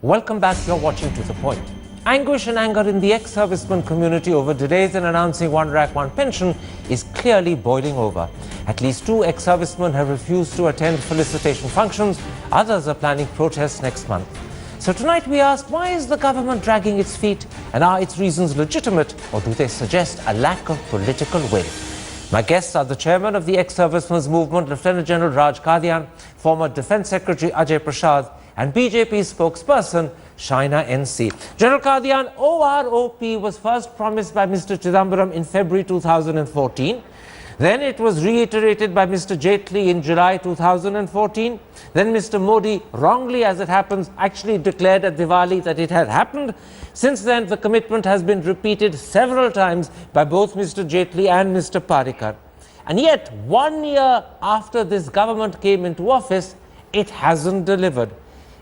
Welcome back. You're watching To The Point. Anguish and anger in the ex-servicemen community over delays in announcing one lakh one pension is clearly boiling over. At least 2 ex-servicemen have refused to attend felicitation functions. Others are planning protests next month. So tonight we ask, why is the government dragging its feet? And are its reasons legitimate, or do they suggest a lack of political will? My guests are the chairman of the ex-servicemen's movement, Lieutenant General Raj Kadian, former Defence Secretary Ajay Prasad, and BJP spokesperson Shaina NC. General Kadian, OROP was first promised by Mr. Chidambaram in February 2014. Then it was reiterated by Mr. Jaitley in July 2014. Then Mr. Modi, wrongly as it happens, actually declared at Diwali that it had happened. Since then, the commitment has been repeated several times by both Mr. Jaitley and Mr. Parikar. And yet, 1 year after this government came into office, it hasn't delivered.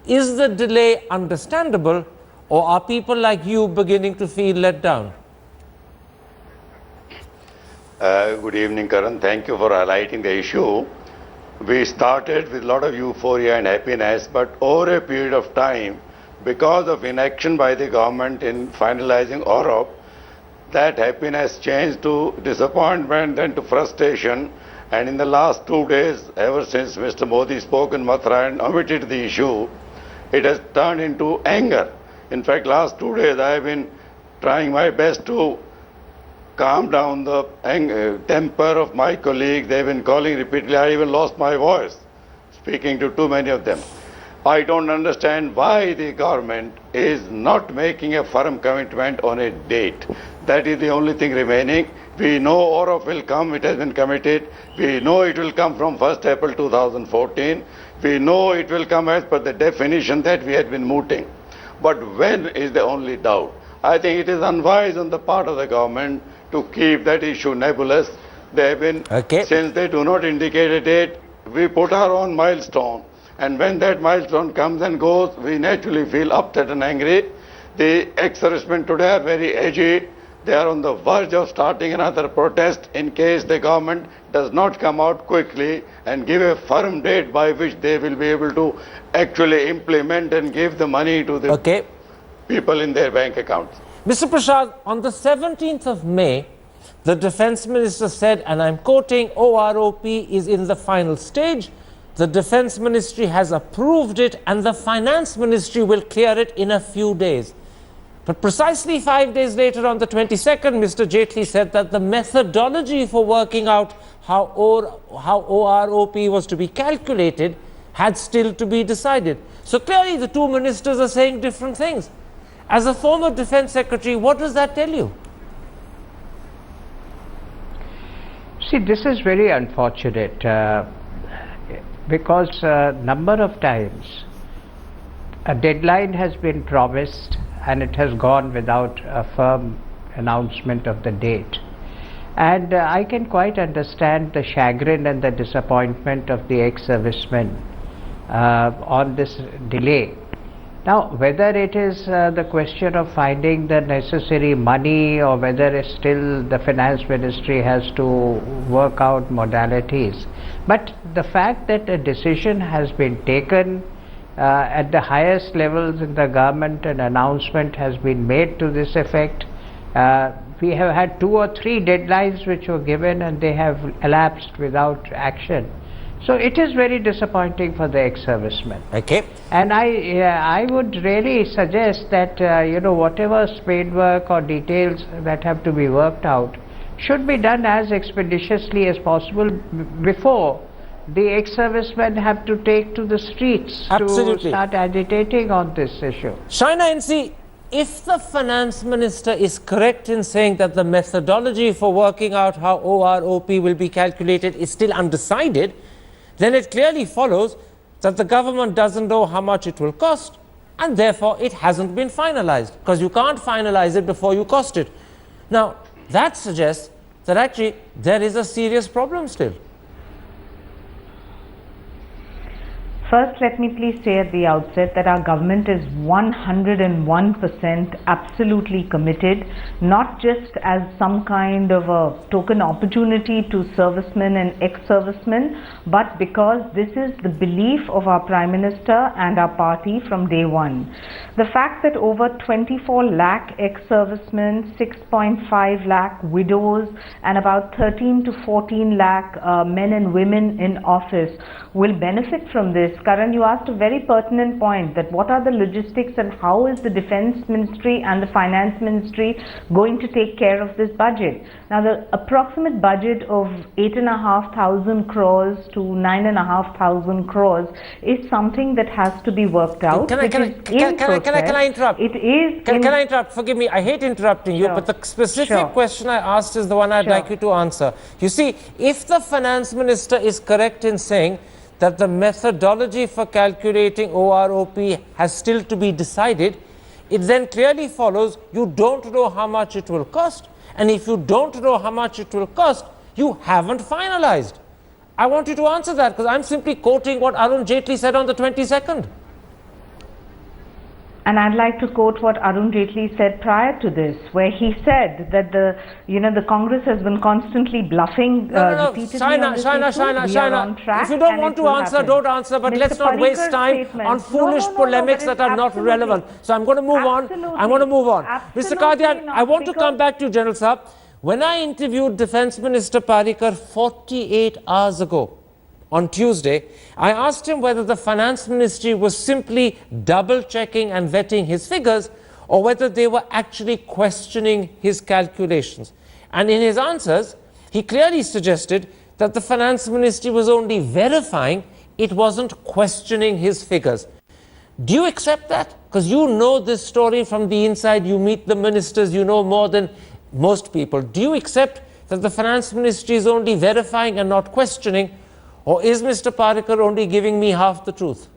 Is the delay understandable, or are people like you beginning to feel let down? Good evening, Karan. Thank you for highlighting the issue. We started with a lot of euphoria and happiness, but over a period of time, because of inaction by the government in finalizing OROP, that happiness changed to disappointment, then to frustration. And in the last 2 days, ever since Mr. Modi spoke in Mathura and omitted the issue, it has turned into anger. In fact, last 2 days I have been trying my best to calm down the temper of my colleagues. They have been calling repeatedly. I even lost my voice speaking to too many of them. I don't understand why the government is not making a firm commitment on a date. That is the only thing remaining. We know OROP will come, it has been committed. We know it will come from 1st April 2014. We know it will come as per the definition that we had been mooting. But when is the only doubt? I think it is unwise on the part of the government to keep that issue nebulous. They have been, since they do not indicate a date, we put our own milestone. And when that milestone comes and goes, we naturally feel upset and angry. The ex-servicemen today are very edgy. They are on the verge of starting another protest in case the government does not come out quickly and give a firm date by which they will be able to actually implement and give the money to the people in their bank accounts. Mr. Prasad, on the 17th of May, the Defence Minister said, and I'm quoting, OROP is in the final stage. The Defence Ministry has approved it and the Finance Ministry will clear it in a few days. But precisely 5 days later, on the 22nd, Mr. Jaitley said that the methodology for working out how OROP was to be calculated had still to be decided. So clearly the two ministers are saying different things. As a former Defence Secretary, what does that tell you? See, this is very unfortunate because a number of times a deadline has been promised and it has gone without a firm announcement of the date. And I can quite understand the chagrin and the disappointment of the ex-servicemen on this delay. Now, whether it is the question of finding the necessary money, or whether it's still the Finance Ministry has to work out modalities, but the fact that a decision has been taken at the highest levels in the government, an announcement has been made to this effect. We have had 2 or 3 deadlines which were given and they have elapsed without action. So it is very disappointing for the ex-servicemen. And I would really suggest that whatever spade work or details that have to be worked out should be done as expeditiously as possible before the ex-servicemen have to take to the streets to start agitating on this issue. Shaina NC, if the Finance Minister is correct in saying that the methodology for working out how OROP will be calculated is still undecided, then it clearly follows that the government doesn't know how much it will cost, and therefore it hasn't been finalized, because you can't finalize it before you cost it. Now, that suggests that actually there is a serious problem still. First, let me please say at the outset that our government is 101% absolutely committed, not just as some kind of a token opportunity to servicemen and ex-servicemen, but because this is the belief of our Prime Minister and our party from day one. The fact that over 24 lakh ex-servicemen, 6.5 lakh widows, and about 13 to 14 lakh men and women in office will benefit from this. Karan, you asked a very pertinent point, that what are the logistics and how is the Defence Ministry and the Finance Ministry going to take care of this budget? Now, the approximate budget of 8,500 crores to 9,500 crores is something that has to be worked out. Can I interrupt? It is. Can I interrupt? Forgive me, I hate interrupting you, but the specific question I asked is the one I'd like you to answer. You see, if the Finance Minister is correct in saying that the methodology for calculating OROP has still to be decided, it then clearly follows you don't know how much it will cost. And if you don't know how much it will cost, you haven't finalized. I want you to answer that, because I'm simply quoting what Arun Jaitley said on the 22nd. And I'd like to quote what Arun Jaitley said prior to this, where he said that the Congress has been constantly bluffing repeatedly on this issue. We are on track. If you don't want to answer, don't answer, but let's not waste time on foolish polemics that are not relevant. So I'm going to move on. I'm going to move on. Mr. Qadian, I want to come back to you, General Saab. When I interviewed Defence Minister Parrikar 48 hours ago, on Tuesday, I asked him whether the Finance Ministry was simply double-checking and vetting his figures, or whether they were actually questioning his calculations. And in his answers, he clearly suggested that the Finance Ministry was only verifying, it wasn't questioning his figures. Do you accept that? Because you know this story from the inside, you meet the ministers, you know more than most people. Do you accept that the Finance Ministry is only verifying and not questioning? Or is Mr. Parrikar only giving me half the truth?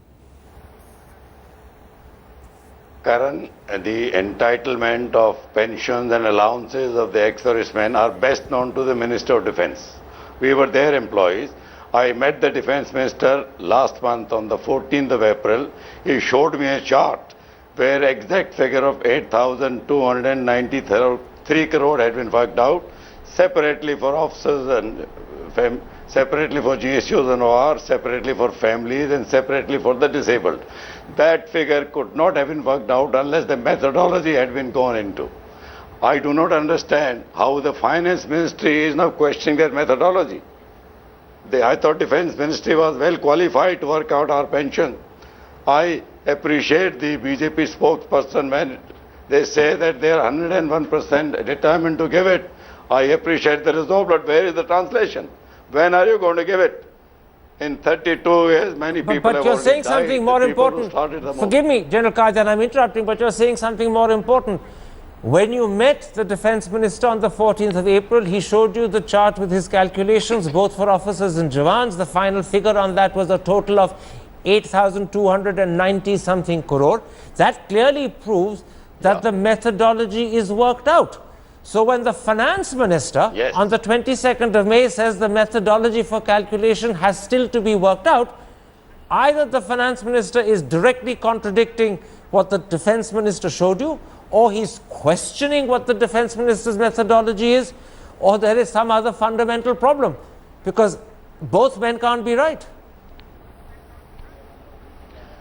Karan, the entitlement of pensions and allowances of the ex-servicemen are best known to the Minister of Defence. We were their employees. I met the Defence Minister last month on the 14th of April. He showed me a chart where exact figure of 8,293 crore had been worked out separately for officers and separately for GSUs and OR, separately for families and separately for the disabled. That figure could not have been worked out unless the methodology had been gone into. I do not understand how the Finance Ministry is now questioning their methodology. I thought Defence Ministry was well qualified to work out our pension. I appreciate the BJP spokesperson when they say that they are 101% determined to give it. I appreciate the result, but where is the translation? When are you going to give it? In 32 years, many people have already died. But you're saying something more important. Forgive me, General Qadian, I'm interrupting, but you're saying something more important. When you met the Defence Minister on the 14th of April, he showed you the chart with his calculations, both for officers and Jawans. The final figure on that was a total of 8,290 something crore. That clearly proves that the methodology is worked out. So when the Finance Minister on the 22nd of May says the methodology for calculation has still to be worked out, either the Finance Minister is directly contradicting what the Defence Minister showed you, or he's questioning what the Defence Minister's methodology is, or there is some other fundamental problem, because both men can't be right.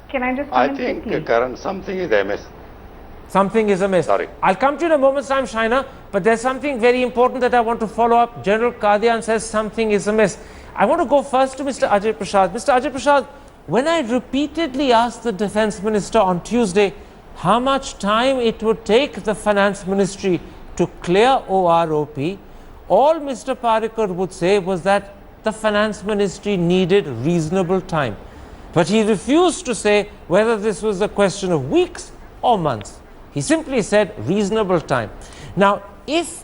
Can I just I think, Karan, something is amiss. Something is amiss. Sorry. I'll come to you in a moment's time, Shaina, but there's something very important that I want to follow up. General Qadian says something is amiss. I want to go first to Mr. Ajay Prasad. Mr. Ajay Prasad, when I repeatedly asked the Defence Minister on Tuesday how much time it would take the Finance Ministry to clear OROP, all Mr. Parrikar would say was that the Finance Ministry needed reasonable time. But he refused to say whether this was a question of weeks or months. He simply said reasonable time. Now, if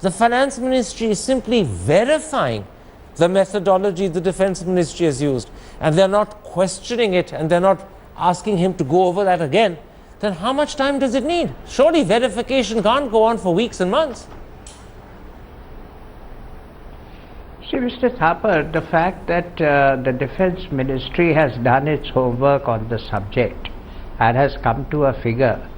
the Finance Ministry is simply verifying the methodology the Defence Ministry has used, and they're not questioning it, and they're not asking him to go over that again, then how much time does it need? Surely verification can't go on for weeks and months. See, Mr. Thapar, the fact that the Defence Ministry has done its homework on the subject and has come to a figure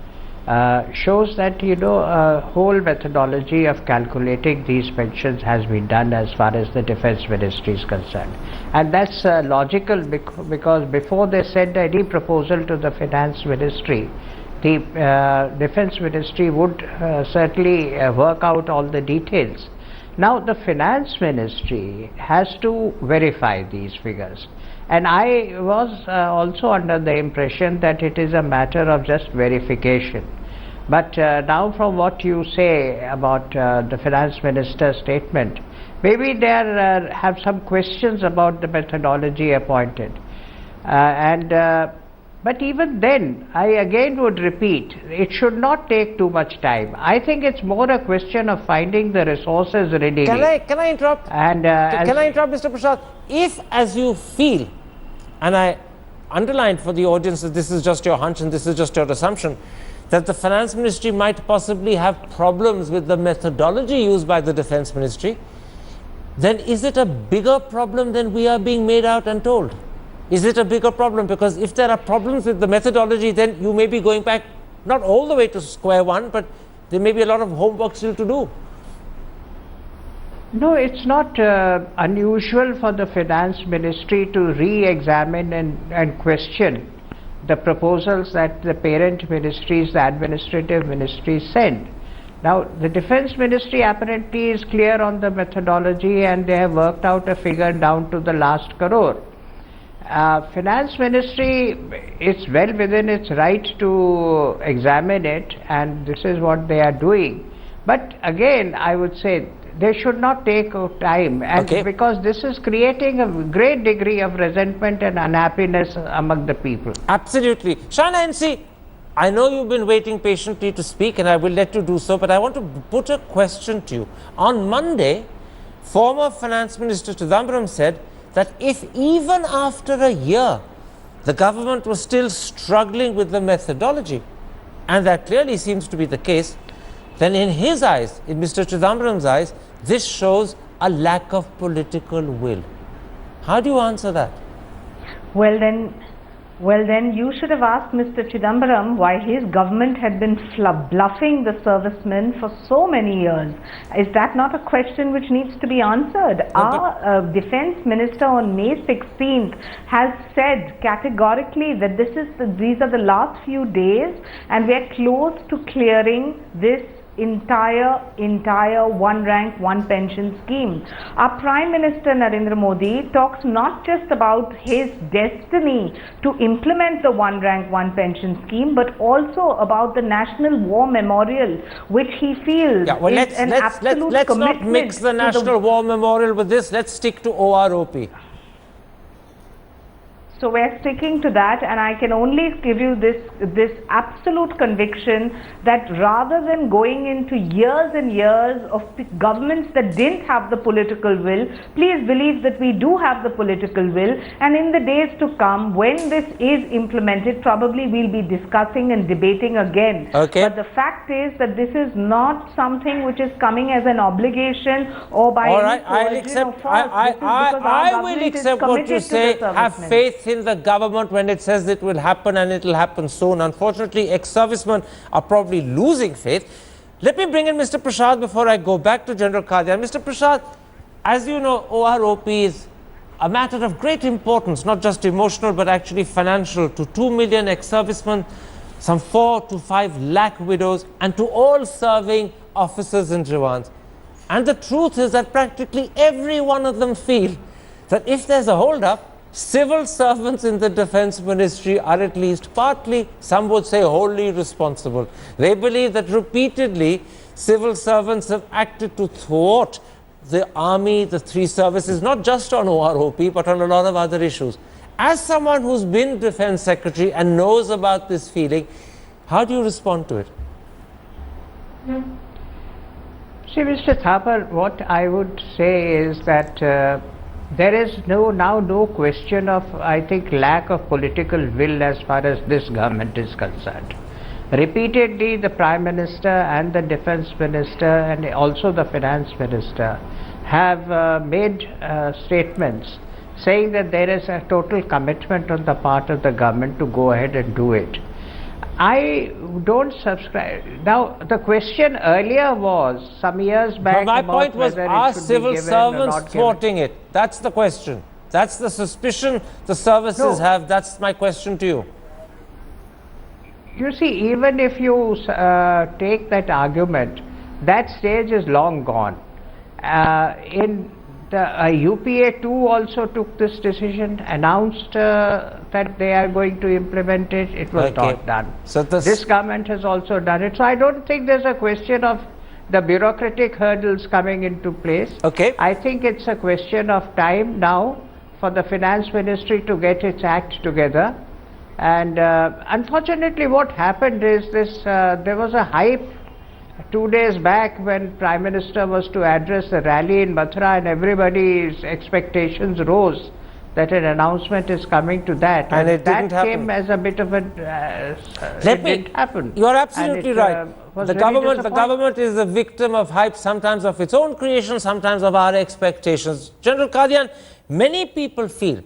shows that, a whole methodology of calculating these pensions has been done as far as the Defence Ministry is concerned. And that's logical because before they send any proposal to the Finance Ministry, the Defence Ministry would certainly work out all the details. Now the Finance Ministry has to verify these figures, and I was also under the impression that it is a matter of just verification. But now from what you say about the Finance Minister's statement, maybe there have some questions about the methodology appointed, but even then, I again would repeat, it should not take too much time. I think it's more a question of finding the resources readily. Can I interrupt? And can I interrupt, Mr. Prasad? If, as you feel, and I underlined for the audience that this is just your hunch and this is just your assumption, that the Finance Ministry might possibly have problems with the methodology used by the Defence Ministry, then is it a bigger problem than we are being made out and told? Is it a bigger problem? Because if there are problems with the methodology, then you may be going back not all the way to square one, but there may be a lot of homework still to do. No, it's not unusual for the Finance Ministry to re-examine and question the proposals that the parent ministries, the administrative ministries send. Now, the Defence Ministry apparently is clear on the methodology and they have worked out a figure down to the last crore. Finance Ministry is well within its right to examine it, and this is what they are doing. But again, I would say they should not take time, and because this is creating a great degree of resentment and unhappiness among the people. Absolutely. Shana NC, I know you've been waiting patiently to speak and I will let you do so, but I want to put a question to you. On Monday, former Finance Minister Chidambaram said that if even after a year the government was still struggling with the methodology, and that clearly seems to be the case, then in his eyes, in Mr. Chidambaram's eyes, this shows a lack of political will. How do you answer that? Well then you should have asked Mr. Chidambaram why his government had been bluffing the servicemen for so many years. Is that not a question which needs to be answered? Our Defence Minister on May 16th has said categorically that these are the last few days and we are close to clearing this entire one rank one pension scheme. Our Prime Minister Narendra Modi talks not just about his destiny to implement the one rank one pension scheme, but also about the National War Memorial, which he feels is an absolute commitment. Let's not mix the National War Memorial with this. Let's stick to OROP. So we're sticking to that, and I can only give you this absolute conviction that rather than going into years and years of governments that didn't have the political will, please believe that we do have the political will, and in the days to come, when this is implemented, probably we'll be discussing and debating again. Okay. But the fact is that this is not something which is coming as an obligation or by any coercion or force. I will accept what you say. Have faith in the government when it says it will happen, and it will happen soon. Unfortunately, ex-servicemen are probably losing faith. Let me bring in Mr. Prasad before I go back to General Kadian. Mr. Prasad, as you know, OROP is a matter of great importance, not just emotional but actually financial, to 2 million ex-servicemen, some 4 to 5 lakh widows, and to all serving officers and jawans. And the truth is that practically every one of them feel that if there's a hold-up, civil servants in the Defence Ministry are at least partly, some would say wholly responsible. They believe that repeatedly civil servants have acted to thwart the army, the three services, not just on OROP but on a lot of other issues. As someone who's been Defence Secretary and knows about this feeling, how do you respond to it? See, Mr. Thapar, what I would say is that there is now no question of, I think, lack of political will as far as this government is concerned. Repeatedly, the Prime Minister and the Defence Minister and also the Finance Minister have made statements saying that there is a total commitment on the part of the government to go ahead and do it. I don't subscribe. Now, the question earlier was, some years back, My point was, whether are it should be civil given or servants not given. thwarting it? That's the question. That's the suspicion the services have. That's my question to you. You see, even if you take that argument, that stage is long gone. In the UPA too also took this decision, announced that they are going to implement it. It was not done. So this government has also done it. So I don't think there's a question of the bureaucratic hurdles coming into place. Okay. I think it's a question of time now for the finance ministry to get its act together. And unfortunately what happened is this, there was a hype 2 days back when Prime Minister was to address the rally in Mathura, and everybody's expectations rose that an announcement is coming to that. And it didn't happen. Came as a bit of a... didn't happen. You are absolutely right. Was The government is a victim of hype, sometimes of its own creation, sometimes of our expectations. General Qadian, many people feel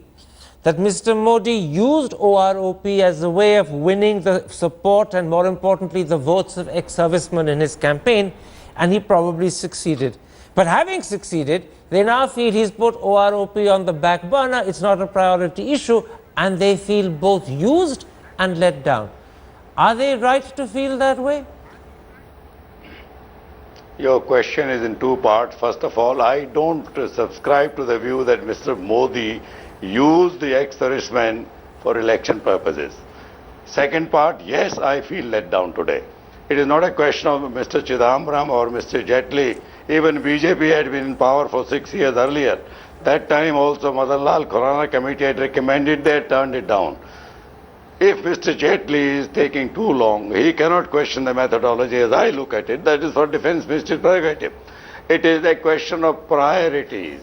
that Mr. Modi used OROP as a way of winning the support and, more importantly, the votes of ex-servicemen in his campaign, and he probably succeeded. But having succeeded, they now feel he's put OROP on the back burner, it's not a priority issue, and they feel both used and let down. Are they right to feel that way? Your question is in two parts. First of all, I don't subscribe to the view that Mr. Modi used the ex-servicemen for election purposes. Second part, yes, I feel let down today. It is not a question of Mr. Chidambaram or Mr. Jaitley. Even BJP had been in power for 6 years earlier. That time also Madanlal Khurana committee had recommended, they had turned it down. If Mr. Jaitley is taking too long, he cannot question the methodology as I look at it. That is for defense minister's prerogative. It is a question of priorities.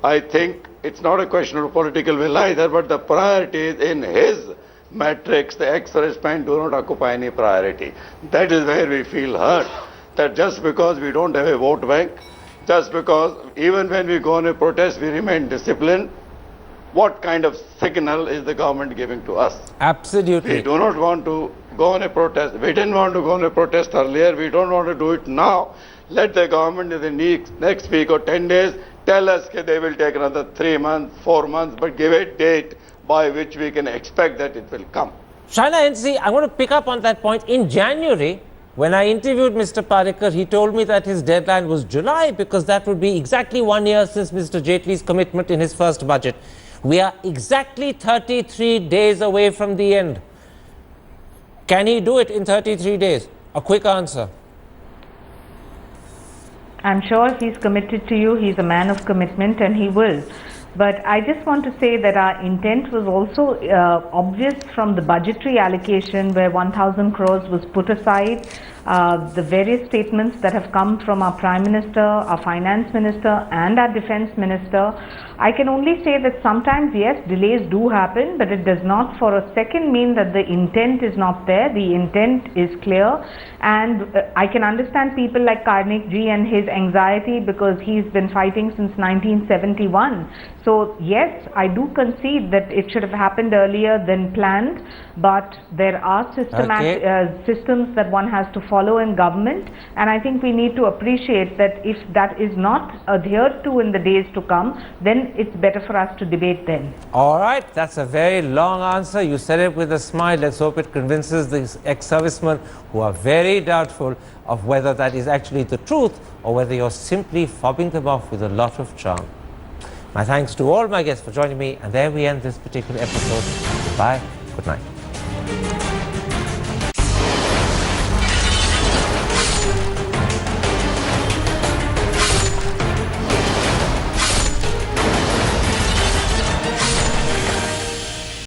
I think it's not a question of political will either, but the priorities in his matrix, the ex-servicemen do not occupy any priority. That is where we feel hurt, that just because we don't have a vote bank, just because even when we go on a protest we remain disciplined, what kind of signal is the government giving to us? Absolutely. We do not want to go on a protest. We didn't want to go on a protest earlier. We don't want to do it now. Let the government in the next week or 10 days tell us that they will take another 3 months, 4 months, but give a date by which we can expect that it will come. Shaina NC, I want to pick up on that point. In January, when I interviewed Mr. Parikar, he told me that his deadline was July because that would be exactly 1 year since Mr. Jaitley's commitment in his first budget. We are exactly 33 days away from the end. Can he do it in 33 days? A quick answer. I'm sure he's committed to you. He's a man of commitment and he will. But I just want to say that our intent was also obvious from the budgetary allocation where 1,000 crores was put aside. The various statements that have come from our Prime Minister, our Finance Minister and our Defence Minister. I can only say that sometimes, yes, delays do happen, but it does not for a second mean that the intent is not there. The intent is clear, and I can understand people like Karnik ji and his anxiety because he's been fighting since 1971. So yes, I do concede that it should have happened earlier than planned, but there are systems that one has to follow in government, and I think we need to appreciate that if that is not adhered to in the days to come, then it's better for us to debate then. All right, that's a very long answer. You said it with a smile. Let's hope it convinces these ex-servicemen who are very doubtful of whether that is actually the truth or whether you're simply fobbing them off with a lot of charm. My thanks to all my guests for joining me, and there we end this particular episode. Goodbye, good night.